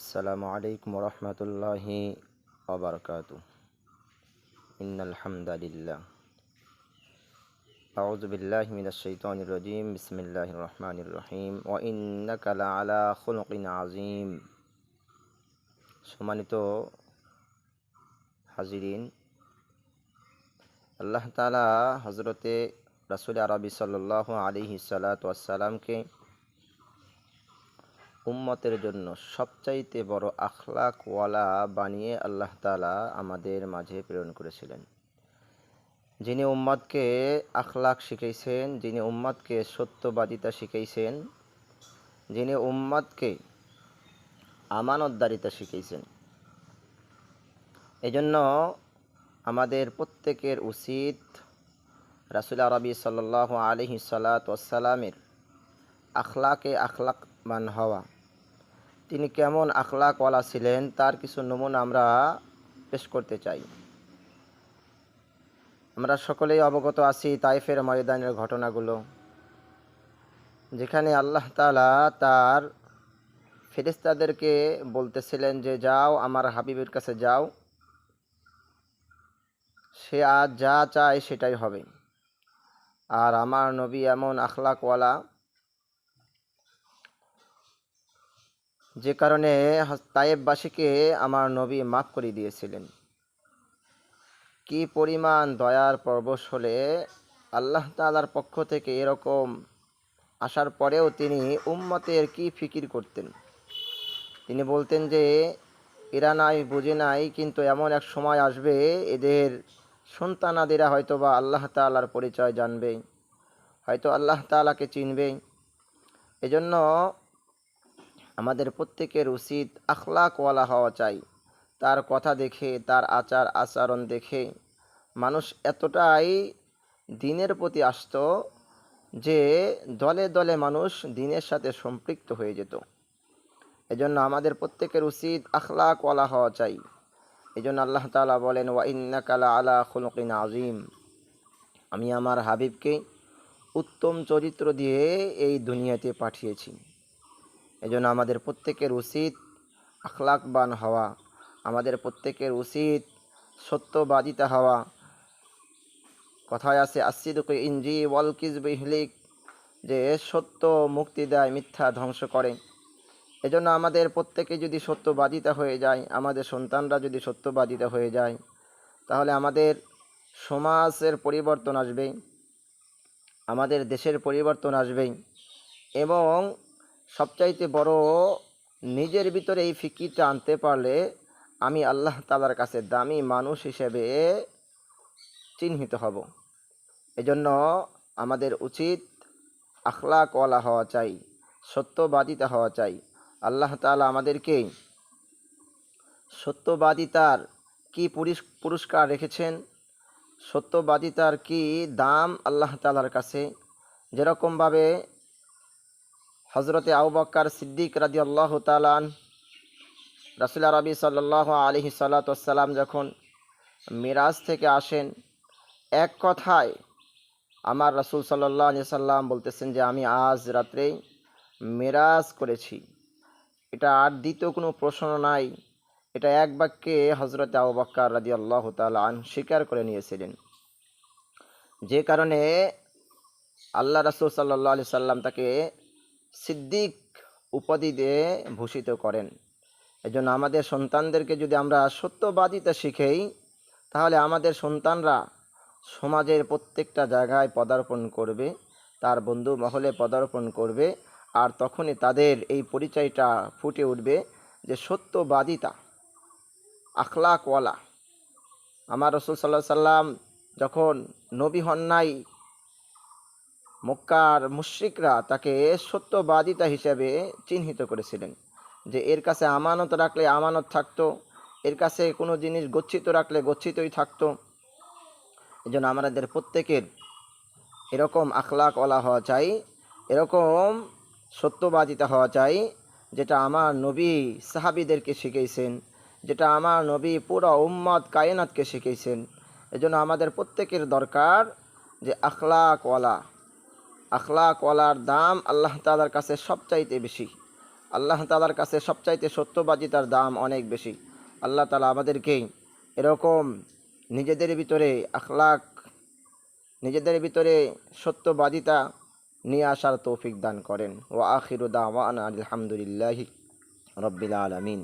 আসসালামু আলাইকুম রহমতুল্লাহি ওয়াবারাকাতু। ইন্নাল হামদালিল্লাহ আউযু বিল্লাহি মিনাশ শাইতানির রাজিম। বিসমিল্লাহির রহমানির রহিম। ওয়া ইন্নাকা লাআলা খুলুকিন আযীম। সম্মানিত হাজিরিন, আল্লাহ তাআলা হযরতে রাসূল আরবি সাল্লাল্লাহু আলাইহি সাল্লাতু ওয়াসসালামকে উম্মতের জন্য সবচাইতে বড় আখলাকওয়ালা বানিয়ে আল্লাহ তাআলা আমাদের মাঝে প্রেরণ করেছিলেন। যিনি উম্মতকে আখলাক শিখাইছেন, যিনি উম্মতকে সত্যবাদিতা শিখাইছেন, যিনি উম্মতকে আমানতদারিতা শিখাইছেন। এজন্য আমাদের প্রত্যেকের উচিত রাসূল আরবি সাল্লাল্লাহু আলাইহি সাল্লাতু ওয়াসসালামের আখলাকবান হওয়া। তিনি কেমন আখলাকওয়ালা ছিলেন তার কিছু নমুনা আমরা পেশ করতে চাই। আমরা সকলেই অবগত আছি তায়েফের ময়দানের ঘটনাগুলো, যেখানে আল্লাহ তাআলা তার ফেরেশতাদেরকে বলতেছিলেন যে যাও আমার হাবিবের কাছে যাও, সে আজ যা চায় সেটাই হবে। আর আমার নবী এমন আখলাকওয়ালা, যে কারণে তায়েফবাসীকে আমার নবী মাফ করে দিয়েছিলেন। কি পরিমাণ দয়ার পরবশ হলে আল্লাহ তাআলার পক্ষ থেকে এরকম আসার পরেও তিনি উম্মতের কি ফিকির করতেন। তিনি বলতেন যে এরা নাই বুঝে নাই, কিন্তু এমন এক সময় আসবে এদের সন্তানাদিরা হয়তো বা আল্লাহ তাআলার পরিচয় জানবে, হয়তো আল্লাহ তাআলাকে চিনবে। এজন্য আমাদের প্রত্যেকের উচিত আখলাকওয়ালা হওয়া চাই। তার কথা দেখে, তার আচার আচরণ দেখে মানুষ এতটাই দ্বীনের প্রতি আসত যে দলে দলে মানুষ দ্বীনের সাথে সম্পৃক্ত হয়ে যেত। এজন্য আমাদের প্রত্যেকের উচিত আখলাকওয়ালা হওয়া চাই। এজন্য আল্লাহ তাআলা বলেন, ওয়া ইন্নাকা লাআলা খুলুকিন আযীম। আমি আমার হাবিবকে উত্তম চরিত্র দিয়ে এই দুনিয়াতে পাঠিয়েছি। এজন্য আমাদের প্রত্যেকের উচিত আখলাকবান হওয়া, আমাদের প্রত্যেকের উচিত সত্যবাদিতা হওয়া। কথায় আছে আসসিদকু ইনজি ওয়াল কিযবু ইহলিক, যে সত্য মুক্তি দেয়, মিথ্যা ধ্বংস করে। এজন্য আমাদের প্রত্যেকে যদি সত্যবাদিতা হয়ে যায়, আমাদের সন্তানরা যদি সত্যবাদিতা হয়ে যায়, তাহলে আমাদের সমাজের পরিবর্তন আসবে, আমাদের দেশের পরিবর্তন আসবে। এবং সবচাইতে বড়, নিজের ভিতরে এই ফিকিরটা আনতে পারলে আমি আল্লাহ তাআলার কাছে দামি মানুষ হিসেবে চিহ্নিত হব। এজন্য আমাদের উচিত আখলাকওয়ালা হওয়া চাই, সত্যবাদিতা হওয়া চাই। আল্লাহ তাআলা আমাদেরকে সত্যবাদিতার কি পুরস্কার রেখেছেন, সত্যবাদিতার কি দাম আল্লাহ তাআলার কাছে। যেরকমভাবে হযরতে আবু বকর সিদ্দিক রাদিয়াল্লাহু তাআলা আনহু রাসূল আরবি সাল্লাল্লাহু আলাইহি সাল্লাতু ওয়াসসালাম যখন মিরাজ থেকে আসেন, এক কথায় আমার রাসূল সাল্লাল্লাহু আলাইহি সাল্লাম বলতেছেন যে আমি আজ রাত্রেই মিরাজ করেছি। এটা আর দ্বিতীয় কোনো প্রশ্ন নাই। এটা এক বাক্যে হযরতে আবু বকর রাদিয়াল্লাহু তাআলা আনহু স্বীকার করে নিয়েছিলেন। যে কারণে আল্লাহ রাসূল সাল্লাল্লাহু আলাইহি সাল্লাম তাকে সিদ্দিক উপাধি দিয়ে ভূষিত করেন। এজন্য আমাদের সন্তানদেরকে যদি আমরা সত্যবাদিতা শিখাই, তাহলে আমাদের সন্তানরা সমাজের প্রত্যেকটা জায়গায় পদার্পণ করবে, তার বন্ধু মহলে পদার্পণ করবে। আর তখনই তাদের এই পরিচয়টা ফুটে উঠবে যে সত্যবাদিতা, আখলাকওয়ালা। আমার রাসূল সাল্লাল্লাহু আলাইহি সাল্লাম যখন নবী হন নাই, মক্কার মুশরিকরা তাকে সত্যবাদিতা হিসেবে চিহ্নিত করেছিলেন, যে এর কাছে আমানত রাখলে আমানত থাকতো, এর কাছে কোনো জিনিস গচ্ছিত রাখলে গচ্ছিতই থাকতো। এজন্য আমাদের প্রত্যেকের এরকম আখলাকওয়ালা হওয়া চাই, এরকম সত্যবাদিতা হওয়া চাই, যেটা আমার নবী সাহাবীদেরকে শিখিয়েছেন, যেটা আমার নবী পুরো উম্মত কায়নাতকে শিখিয়েছেন। এজন্য আমাদের প্রত্যেকের দরকার যে আখলাকওয়ালার দাম আল্লাহ তাআলার কাছে সবচাইতে বেশি। আল্লাহ তাআলার কাছে সবচাইতে সত্যবাদিতার দাম অনেক বেশি। আল্লাহ তাআলা আমাদেরকে এরকম নিজেদের ভিতরে আখলাক, নিজেদের ভিতরে সত্যবাদিতা নিয়ে আসার তৌফিক দান করেন। ওয়া আখিরু দাওয়ানা আলহামদুলিল্লাহি রাব্বিল আলামিন।